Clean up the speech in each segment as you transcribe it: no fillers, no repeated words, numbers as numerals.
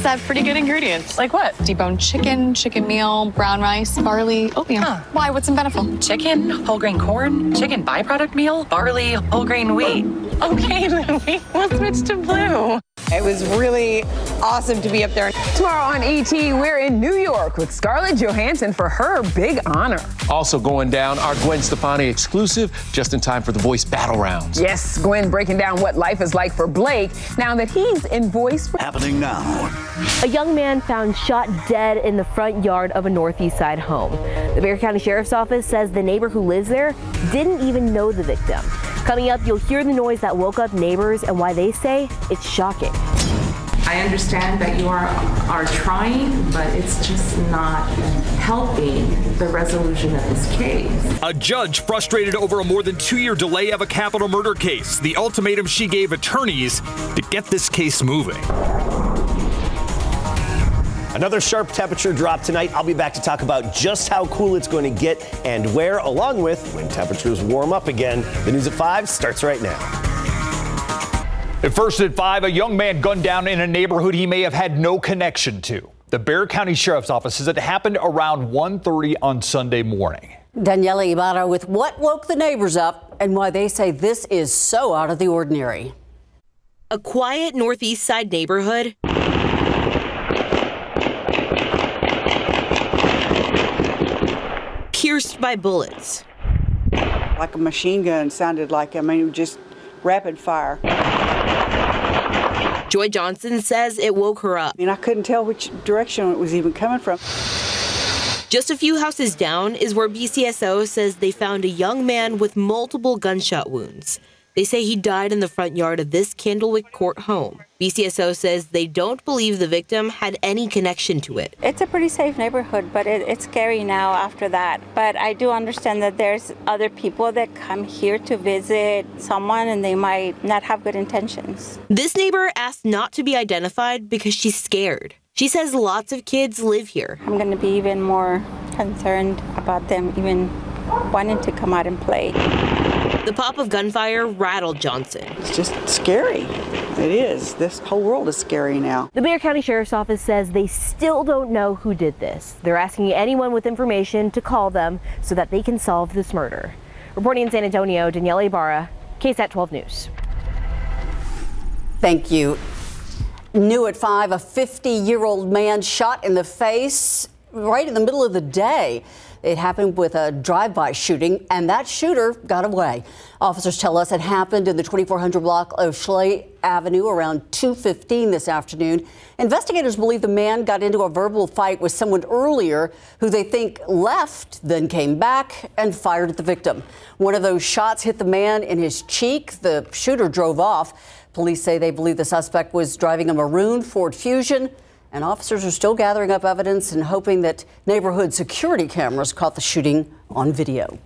have pretty good ingredients. Like what? Deboned chicken, chicken meal, brown rice, barley, oatmeal. Huh. Why? What's in Beneful? Chicken, whole grain corn, chicken byproduct meal, barley, whole grain wheat. Okay, Louie, we'll switch to blue. It was really awesome to be up there. Tomorrow on ET, we're in New York with Scarlett Johansson for her big honor. Also going down, our Gwen Stefani exclusive, just in time for the Voice Battle Rounds. Yes, Gwen breaking down what life is like for Blake now that he's in Voice. Happening now. A young man found shot dead in the front yard of a Northeast Side home. The Bexar County Sheriff's Office says the neighbor who lives there didn't even know the victim. Coming up, you'll hear the noise that woke up neighbors and why they say it's shocking. I understand that you are trying, but it's just not helping the resolution of this case. A judge frustrated over a more than 2-year delay of a capital murder case. The ultimatum she gave attorneys to get this case moving. Another sharp temperature drop tonight. I'll be back to talk about just how cool it's going to get and where, along with when temperatures warm up again. The news at 5 starts right now. At first at 5, a young man gunned down in a neighborhood he may have had no connection to. The Bexar County Sheriff's Office says it happened around 1:30 on Sunday morning. Daniela Ibarra with what woke the neighbors up and why they say this is so out of the ordinary. A quiet Northeast Side neighborhood. Pierced by bullets. Like a machine gun sounded like, just rapid fire. Joy Johnson says it woke her up. I couldn't tell which direction it was even coming from. Just a few houses down is where BCSO says they found a young man with multiple gunshot wounds. They say he died in the front yard of this Candlewick Court home. BCSO says they don't believe the victim had any connection to it. It's a pretty safe neighborhood, but it's scary now after that. But I do understand that there's other people that come here to visit someone and they might not have good intentions. This neighbor asked not to be identified because she's scared. She says lots of kids live here. I'm going to be even more concerned about them even wanting to come out and play. The pop of gunfire rattled Johnson. It's just scary. It is. This whole world is scary now. The Bexar County Sheriff's Office says they still don't know who did this. They're asking anyone with information to call them so that they can solve this murder. Reporting in San Antonio, Daniela Ibarra, KSAT 12 News. Thank you. New at 5, a 50-year-old man shot in the face right in the middle of the day. It happened with a drive-by shooting, and that shooter got away. Officers tell us it happened in the 2400 block of Schley Avenue around 2:15 this afternoon. Investigators believe the man got into a verbal fight with someone earlier who they think left, then came back and fired at the victim. One of those shots hit the man in his cheek. The shooter drove off. Police say they believe the suspect was driving a maroon Ford Fusion. And officers are still gathering up evidence and hoping that neighborhood security cameras caught the shooting on video.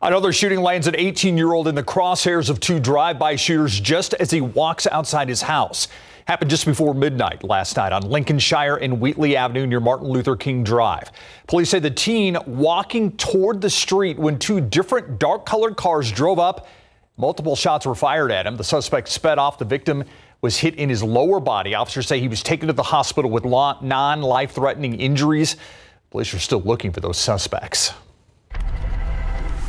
Another shooting lands an 18-year-old in the crosshairs of 2 drive-by shooters just as he walks outside his house. Happened just before midnight last night on Lincolnshire and Wheatley Avenue near Martin Luther King Drive. Police say the teen walking toward the street when 2 different dark-colored cars drove up. Multiple shots were fired at him. The suspect sped off. The victim was hit in his lower body. Officers say he was taken to the hospital with non-life-threatening injuries. Police are still looking for those suspects.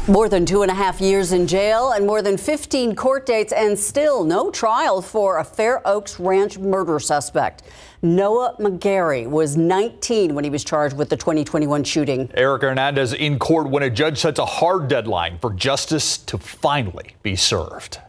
More than 2.5 years in jail and more than 15 court dates and still no trial for a Fair Oaks Ranch murder suspect. Noah McGarry was 19 when he was charged with the 2021 shooting. Eric Hernandez in court when a judge sets a hard deadline for justice to finally be served.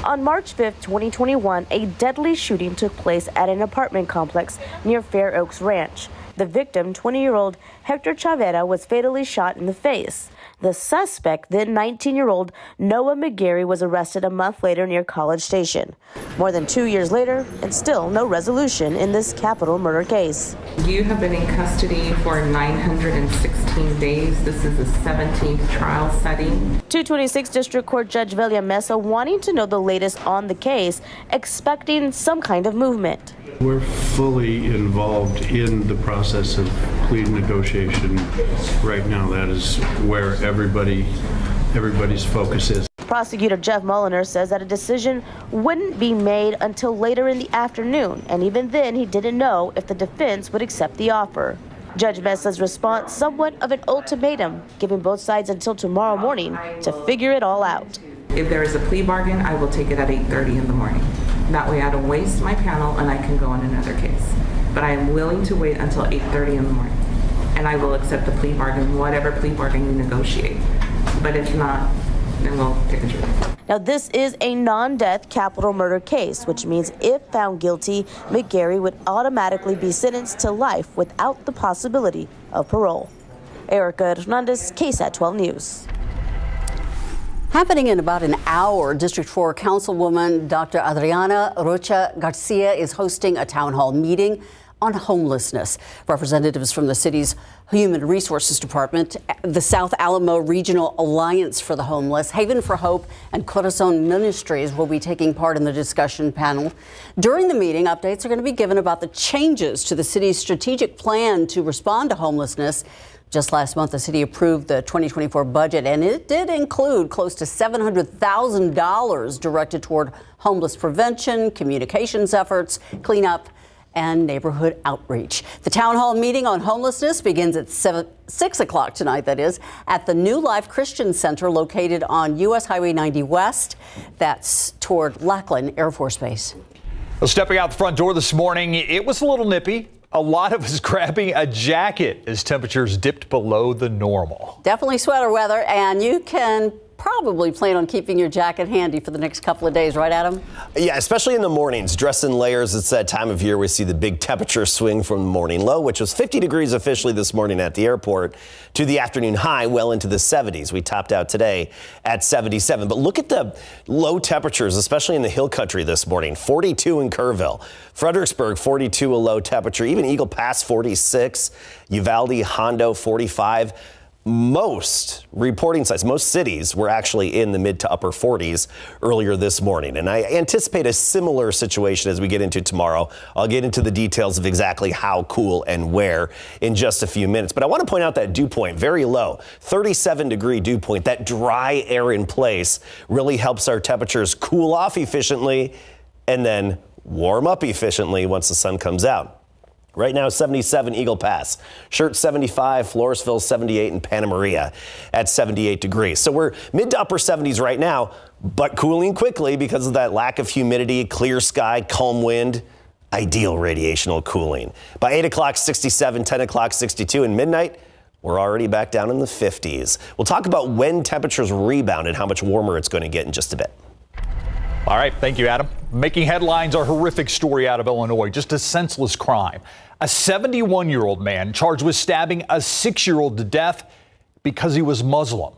On March 5th, 2021, a deadly shooting took place at an apartment complex near Fair Oaks Ranch. The victim, 20-year-old Hector Chavera, was fatally shot in the face. The suspect, then 19-year-old Noah McGarry, was arrested a month later near College Station. More than 2 years later, and still no resolution in this capital murder case. You have been in custody for 916 days. This is the 17th trial setting. 226 District Court Judge Velia Mesa wanting to know the latest on the case, expecting some kind of movement. We're fully involved in the process of plea negotiation right now. That is where everybody's focus is. Prosecutor Jeff Mulliner says that a decision wouldn't be made until later in the afternoon, and even then he didn't know if the defense would accept the offer. Judge Mesa's response somewhat of an ultimatum, giving both sides until tomorrow morning to figure it all out. If there is a plea bargain, I will take it at 8:30 in the morning. That way I don't waste my panel and I can go on another case. But I am willing to wait until 8:30 in the morning, and I will accept the plea bargain, whatever plea bargain you negotiate. But if not, then we'll take a jury. Now, this is a non-death capital murder case, which means if found guilty, McGarry would automatically be sentenced to life without the possibility of parole. Erica Hernandez, KSAT 12 News. Happening in about an hour, District 4 Councilwoman Dr. Adriana Rocha Garcia is hosting a town hall meeting on homelessness. Representatives from the city's Human Resources Department, the South Alamo Regional Alliance for the Homeless, Haven for Hope, and Corazon Ministries will be taking part in the discussion panel. During the meeting, updates are going to be given about the changes to the city's strategic plan to respond to homelessness. Just last month, the city approved the 2024 budget, and it did include close to $700,000 directed toward homeless prevention, communications efforts, cleanup, and neighborhood outreach. The town hall meeting on homelessness begins at 6 o'clock tonight, that is, at the New Life Christian Center located on U.S. Highway 90 West. That's toward Lackland Air Force Base. Well, stepping out the front door this morning, it was a little nippy. A lot of us grabbing a jacket as temperatures dipped below the normal. Definitely sweater weather, and you can probably plan on keeping your jacket handy for the next couple of days, right, Adam? Yeah, especially in the mornings. Dress in layers. It's that time of year we see the big temperature swing from the morning low, which was 50 degrees officially this morning at the airport, to the afternoon high well into the 70s. We topped out today at 77. But look at the low temperatures, especially in the hill country this morning. 42 in Kerrville. Fredericksburg, 42 a low temperature. Even Eagle Pass, 46. Uvalde, Hondo, 45. Most reporting sites, most cities were actually in the mid to upper 40s earlier this morning. And I anticipate a similar situation as we get into tomorrow. I'll get into the details of exactly how cool and where in just a few minutes. But I want to point out that dew point, very low, 37-degree dew point. That dry air in place really helps our temperatures cool off efficiently and then warm up efficiently once the sun comes out. Right now, 77 Eagle Pass, Shirt 75, Floresville 78, and Panna Maria at 78 degrees. So we're mid to upper 70s right now, but cooling quickly because of that lack of humidity, clear sky, calm wind, ideal radiational cooling. By 8 o'clock, 67, 10 o'clock, 62, and midnight, we're already back down in the 50s. We'll talk about when temperatures rebound and how much warmer it's going to get in just a bit. All right, thank you, Adam. Making headlines, a horrific story out of Illinois, just a senseless crime. A 71-year-old man charged with stabbing a 6-year-old to death because he was Muslim.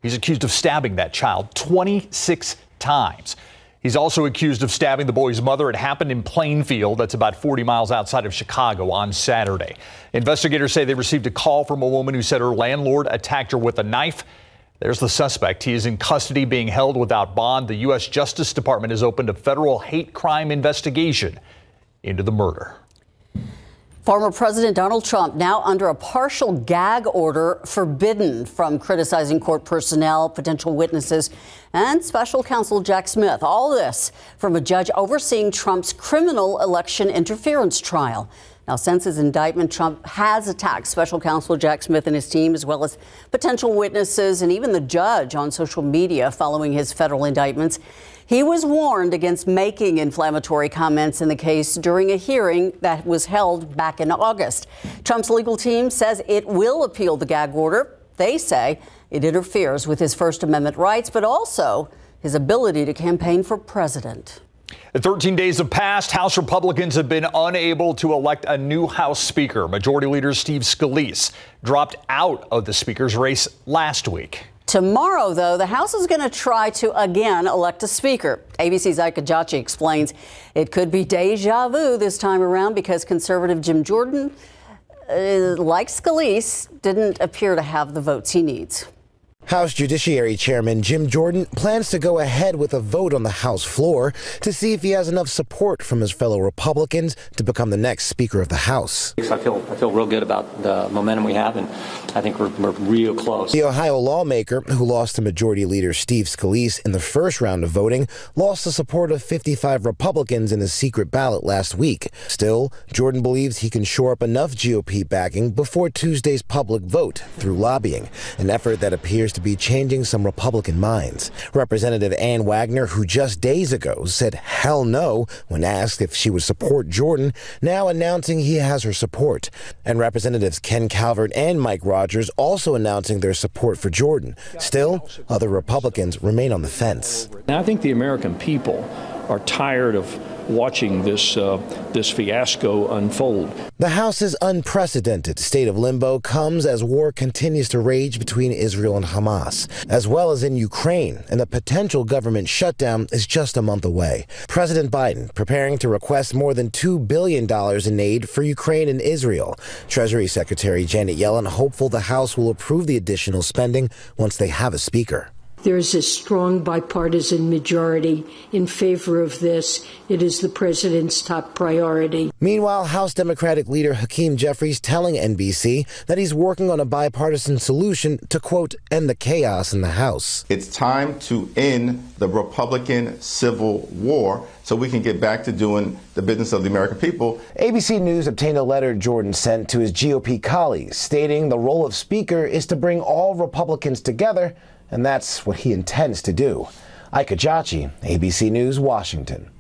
He's accused of stabbing that child 26 times. He's also accused of stabbing the boy's mother. It happened in Plainfield. That's about 40 miles outside of Chicago on Saturday. Investigators say they received a call from a woman who said her landlord attacked her with a knife. There's the suspect. He is in custody being held without bond. The U.S. Justice Department has opened a federal hate crime investigation into the murder. Former President Donald Trump now under a partial gag order forbidden from criticizing court personnel, potential witnesses, and special counsel Jack Smith. All this from a judge overseeing Trump's criminal election interference trial. Now, since his indictment, Trump has attacked special counsel Jack Smith and his team, as well as potential witnesses and even the judge on social media following his federal indictments. He was warned against making inflammatory comments in the case during a hearing that was held back in August. Trump's legal team says it will appeal the gag order. They say it interferes with his First Amendment rights, but also his ability to campaign for president. 13 days have passed. House Republicans have been unable to elect a new House Speaker. Majority Leader Steve Scalise dropped out of the Speaker's race last week. Tomorrow, though, the House is going to try to again elect a speaker. ABC's Ike Ajachi explains it could be deja vu this time around because conservative Jim Jordan, like Scalise, didn't appear to have the votes he needs. House Judiciary Chairman Jim Jordan plans to go ahead with a vote on the House floor to see if he has enough support from his fellow Republicans to become the next Speaker of the House. I feel real good about the momentum we have, and I think we're real close. The Ohio lawmaker, who lost to Majority Leader Steve Scalise in the first round of voting, lost the support of 55 Republicans in a secret ballot last week. Still, Jordan believes he can shore up enough GOP backing before Tuesday's public vote through lobbying, an effort that appears to be changing some Republican minds. Representative Ann Wagner, who just days ago said hell no when asked if she would support Jordan, now announcing he has her support. And Representatives Ken Calvert and Mike Rogers also announcing their support for Jordan. Still, other Republicans remain on the fence. Now, I think the American people are tired of watching this fiasco unfold. The House's unprecedented state of limbo comes as war continues to rage between Israel and Hamas, as well as in Ukraine, and a potential government shutdown is just a month away. President Biden preparing to request more than $2 billion in aid for Ukraine and Israel. Treasury Secretary Janet Yellen hopeful the House will approve the additional spending once they have a speaker. There's a strong bipartisan majority in favor of this. It is the president's top priority. Meanwhile, House Democratic leader Hakeem Jeffries telling NBC that he's working on a bipartisan solution to, quote, end the chaos in the House. It's time to end the Republican Civil War so we can get back to doing the business of the American people. ABC News obtained a letter Jordan sent to his GOP colleagues stating the role of Speaker is to bring all Republicans together, and that's what he intends to do. Ike Ajachi, ABC News, Washington.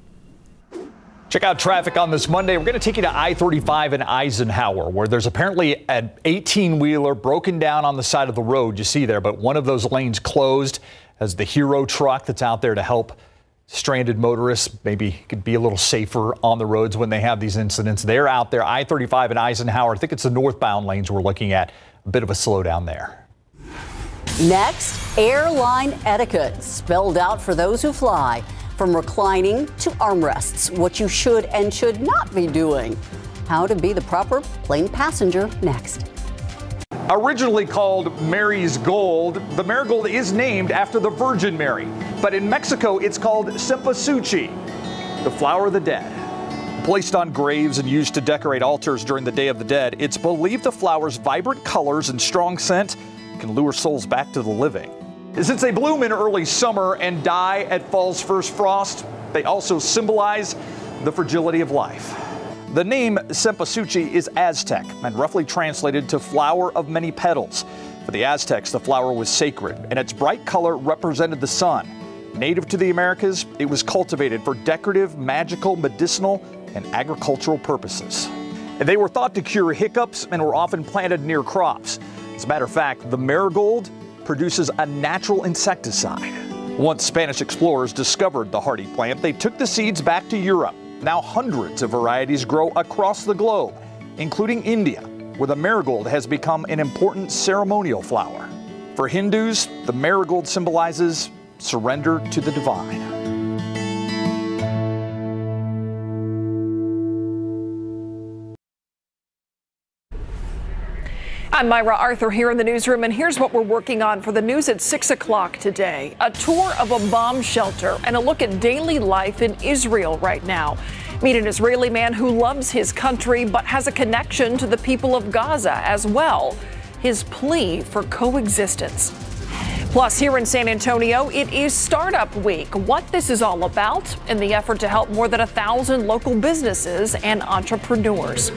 Check out traffic on this Monday. We're going to take you to I-35 in Eisenhower, where there's apparently an 18-wheeler broken down on the side of the road you see there, but one of those lanes closed as the Hero truck that's out there to help stranded motorists maybe could be a little safer on the roads when they have these incidents. They're out there, I-35 in Eisenhower. I think it's the northbound lanes we're looking at. A bit of a slowdown there. Next, airline etiquette spelled out for those who fly. From reclining to armrests, what you should and should not be doing. How to be the proper plane passenger next. Originally called Mary's Gold, the marigold is named after the Virgin Mary. But in Mexico, it's called cempasúchil, the flower of the dead. Placed on graves and used to decorate altars during the Day of the Dead, it's believed the flower's vibrant colors and strong scent can lure souls back to the living. Since they bloom in early summer and die at fall's first frost, they also symbolize the fragility of life. The name cempasúchil is Aztec and roughly translated to flower of many petals. For the Aztecs, the flower was sacred, and its bright color represented the sun. Native to the Americas, it was cultivated for decorative, magical, medicinal, and agricultural purposes. They were thought to cure hiccups and were often planted near crops. As a matter of fact, the marigold produces a natural insecticide. Once Spanish explorers discovered the hardy plant, they took the seeds back to Europe. Now hundreds of varieties grow across the globe, including India, where the marigold has become an important ceremonial flower. For Hindus, the marigold symbolizes surrender to the divine. I'm Myra Arthur here in the newsroom, and here's what we're working on for the news at 6 o'clock today. A tour of a bomb shelter and a look at daily life in Israel right now. Meet an Israeli man who loves his country but has a connection to the people of Gaza as well. His plea for coexistence. Plus, here in San Antonio, it is Startup Week. What this is all about in the effort to help more than 1,000 local businesses and entrepreneurs.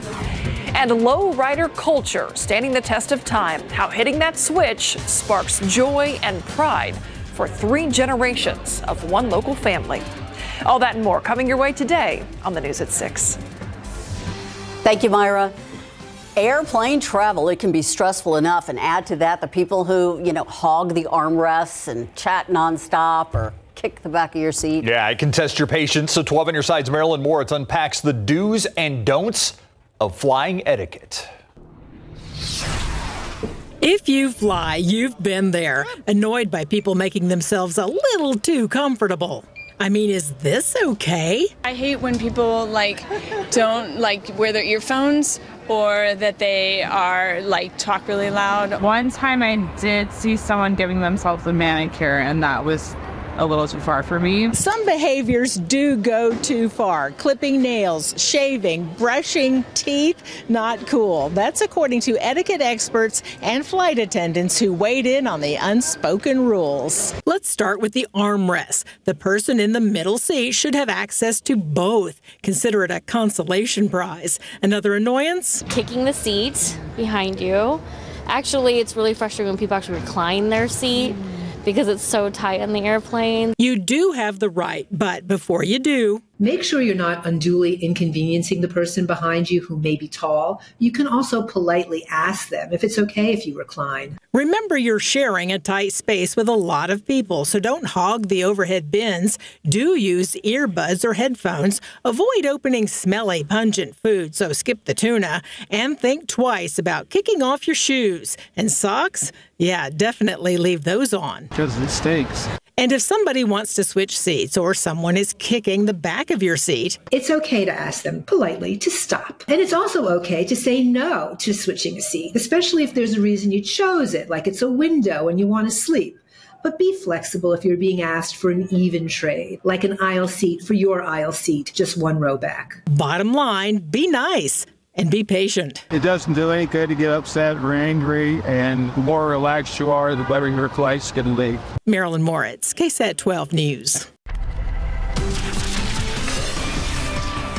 And lowrider culture standing the test of time. How hitting that switch sparks joy and pride for 3 generations of one local family. All that and more coming your way today on the News at 6. Thank you, Myra. Airplane travel, it can be stressful enough, and add to that the people who, hog the armrests and chat nonstop or kick the back of your seat. Yeah, I can test your patience. So 12 on your side's Marilyn Moritz unpacks the do's and don'ts of flying etiquette. If you fly, you've been there, annoyed by people making themselves a little too comfortable. I mean, is this okay? I hate when people don't wear their earphones or that they are talk really loud. One time I did see someone giving themselves a manicure, and that was a little too far for me. Some behaviors do go too far. Clipping nails, shaving, brushing teeth, not cool. That's according to etiquette experts and flight attendants who weighed in on the unspoken rules. Let's start with the armrest. The person in the middle seat should have access to both. Consider it a consolation prize. Another annoyance? Kicking the seat behind you. Actually, it's really frustrating when people actually recline their seat, because it's so tight in the airplane. You do have the right, but before you do, make sure you're not unduly inconveniencing the person behind you who may be tall. You can also politely ask them if it's okay if you recline. Remember, you're sharing a tight space with a lot of people, so don't hog the overhead bins. Do use earbuds or headphones. Avoid opening smelly, pungent food, so skip the tuna. And think twice about kicking off your shoes. And socks? Yeah, definitely leave those on. Because it stinks. And if somebody wants to switch seats or someone is kicking the back of your seat, it's okay to ask them politely to stop. And it's also okay to say no to switching a seat, especially if there's a reason you chose it, like it's a window and you want to sleep. But be flexible if you're being asked for an even trade, like an aisle seat for your aisle seat, just one row back. Bottom line, be nice. And be patient. It doesn't do any good to get upset or angry, and the more relaxed you are, the better your flight's going to be. Marilyn Moritz, KSAT 12 News.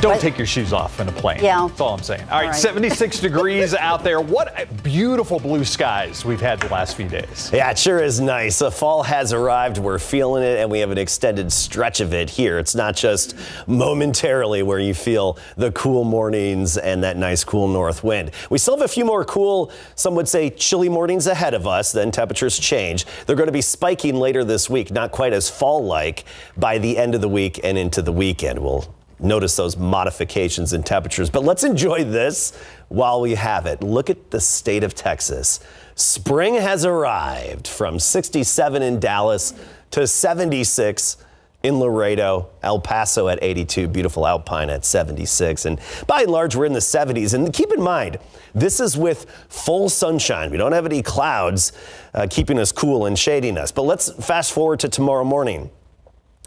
Don't take your shoes off in a plane. Yeah. That's all I'm saying. All right, 76 degrees out there. What beautiful blue skies we've had the last few days. Yeah, it sure is nice. The fall has arrived. We're feeling it, and we have an extended stretch of it here. It's not just momentarily where you feel the cool mornings and that nice cool north wind. We still have a few more cool, some would say chilly mornings ahead of us. Then temperatures change. They're going to be spiking later this week, not quite as fall-like by the end of the week and into the weekend. We'll notice those modifications in temperatures. But let's enjoy this while we have it. Look at the state of Texas. Spring has arrived from 67 in Dallas to 76 in Laredo, El Paso at 82, beautiful Alpine at 76. And by and large, we're in the 70s. And keep in mind, this is with full sunshine. We don't have any clouds keeping us cool and shading us. But let's fast forward to tomorrow morning.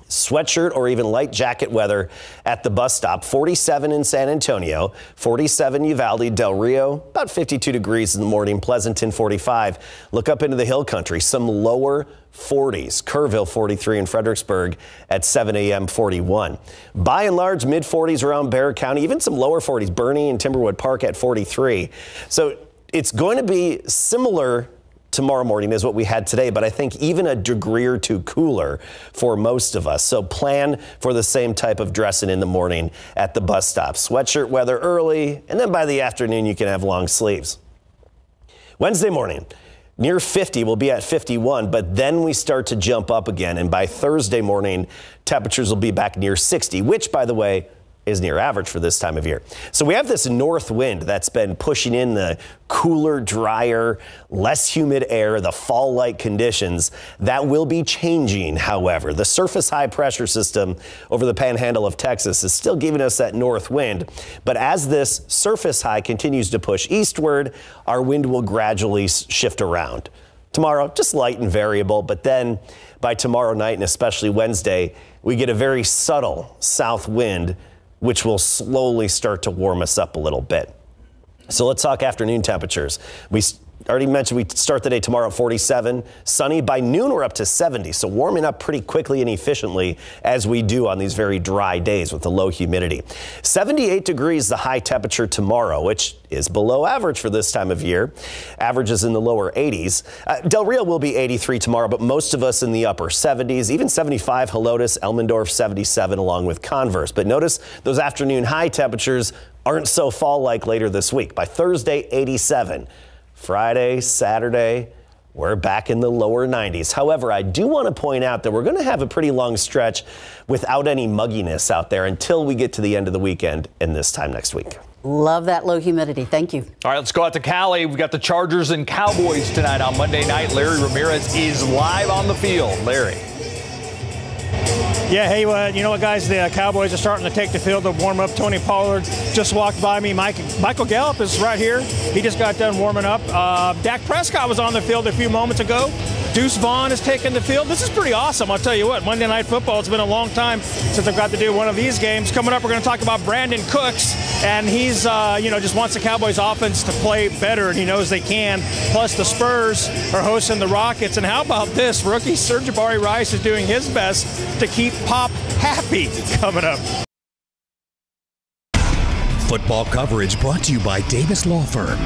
Sweatshirt or even light jacket weather at the bus stop. 47 in San Antonio, 47 Uvalde, Del Rio, about 52 degrees in the morning. Pleasanton 45. Look up into the hill country, some lower 40s. Kerrville 43 in Fredericksburg at 7 a.m. 41. By and large, mid 40s around Bexar County, even some lower 40s. Bernie and Timberwood Park at 43. So it's going to be similar tomorrow morning is what we had today, but I think even a degree or two cooler for most of us. So plan for the same type of dressing in the morning at the bus stop. Sweatshirt weather early, and then by the afternoon you can have long sleeves. Wednesday morning, near 50, we'll be at 51, but then we start to jump up again, and by Thursday morning, temperatures will be back near 60, which, by the way, is near average for this time of year. So we have this north wind that's been pushing in the cooler, drier, less humid air, the fall-like conditions. That will be changing, however. The surface high pressure system over the panhandle of Texas is still giving us that north wind. But as this surface high continues to push eastward, our wind will gradually shift around. Tomorrow, just light and variable, but then by tomorrow night and especially Wednesday, we get a very subtle south wind, which will slowly start to warm us up a little bit. So let's talk afternoon temperatures. We already mentioned we start the day tomorrow at 47. Sunny. By noon, we're up to 70. So warming up pretty quickly and efficiently as we do on these very dry days with the low humidity. 78 degrees the high temperature tomorrow, which is below average for this time of year. Averages in the lower 80s. Del Rio will be 83 tomorrow, but most of us in the upper 70s, even 75 Helotes, Elmendorf 77 along with Converse. But notice those afternoon high temperatures aren't so fall-like later this week. By Thursday, 87. Friday, Saturday, we're back in the lower 90s. However, I do want to point out that we're going to have a pretty long stretch without any mugginess out there until we get to the end of the weekend and this time next week. Love that low humidity. Thank you. All right, let's go out to Cali. We've got the Chargers and Cowboys tonight on Monday night. Larry Ramirez is live on the field. Larry. Yeah, hey, you know what, guys? The Cowboys are starting to take the field to warm up. Tony Pollard just walked by me. Michael Gallup is right here. He just got done warming up. Dak Prescott was on the field a few moments ago. Deuce Vaughn has taken the field. This is pretty awesome. I'll tell you what, Monday Night Football, it's been a long time since I've got to do one of these games. Coming up, we're going to talk about Brandon Cooks, and he's, just wants the Cowboys offense to play better, and he knows they can. Plus, the Spurs are hosting the Rockets, and how about this? Rookie Sir Jabari Rice is doing his best to keep Pop happy. Coming up. Football coverage brought to you by Davis Law Firm.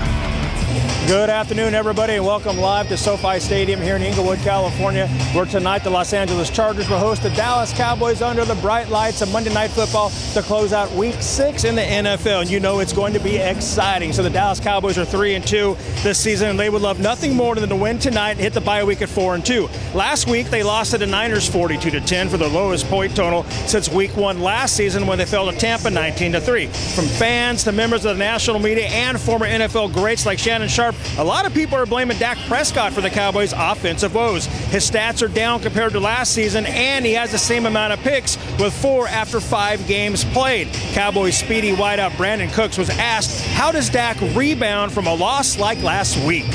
Good afternoon, everybody, and welcome live to SoFi Stadium here in Inglewood, California, where tonight the Los Angeles Chargers will host the Dallas Cowboys under the bright lights of Monday Night Football to close out Week 6 in the NFL. And you know it's going to be exciting. So the Dallas Cowboys are 3-2 this season, and they would love nothing more than to win tonight and hit the bye week at 4-2. Last week, they lost to the Niners 42-10 for the lowest point total since Week 1 last season when they fell to Tampa 19-3. From fans to members of the national media and former NFL greats like Shannon Sharp, a lot of people are blaming Dak Prescott for the Cowboys' offensive woes. His stats are down compared to last season, and he has the same amount of picks with 4 after 5 games played. Cowboys' speedy wideout Brandon Cooks was asked, how does Dak rebound from a loss like last week?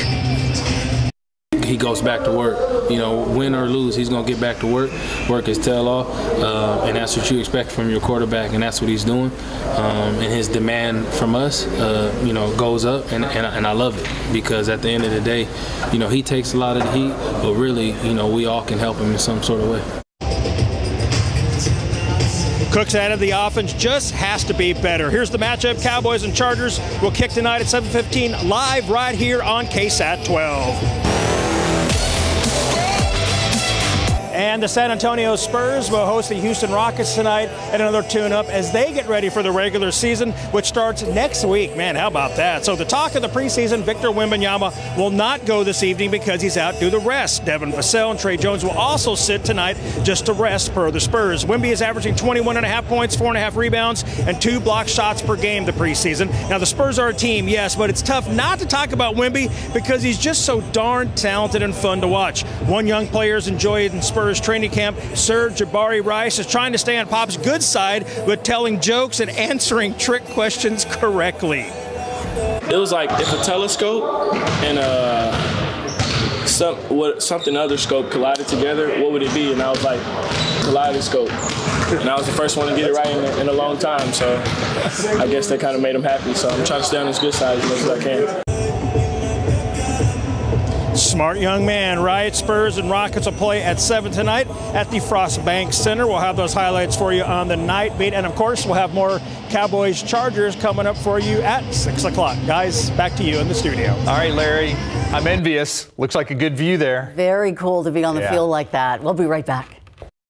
He goes back to work. Win or lose, he's going to get back to work his tail off, and that's what you expect from your quarterback, and that's what he's doing. And his demand from us, goes up, and I love it because at the end of the day, he takes a lot of the heat, but really, we all can help him in some sort of way. Cooks added the offense just has to be better. Here's the matchup. Cowboys and Chargers will kick tonight at 7:15 live right here on KSAT 12. And the San Antonio Spurs will host the Houston Rockets tonight at another tune-up as they get ready for the regular season, which starts next week. Man, how about that? So the talk of the preseason, Victor Wembanyama will not go this evening because he's out due to rest. Devin Vassell and Trey Jones will also sit tonight just to rest per the Spurs. Wemby is averaging 21.5 points, 4.5 rebounds, and 2 block shots per game the preseason. Now, the Spurs are a team, yes, but it's tough not to talk about Wemby because he's just so darn talented and fun to watch. One young player is enjoying Spurs training camp, Sir Jabari Rice, is trying to stay on Pop's good side with telling jokes and answering trick questions correctly. It was like if a telescope and something other scope collided together, what would it be? And I was like, kaleidoscope. And I was the first one to get it right in a long time, so I guess that kind of made him happy. So I'm trying to stay on his good side as much as I can. Smart young man, right? Spurs and Rockets will play at 7 tonight at the Frost Bank Center. We'll have those highlights for you on the night beat. And, of course, we'll have more Cowboys-Chargers coming up for you at 6 o'clock. Guys, back to you in the studio. All right, Larry, I'm envious. Looks like a good view there. Very cool to be on the field like that. We'll be right back.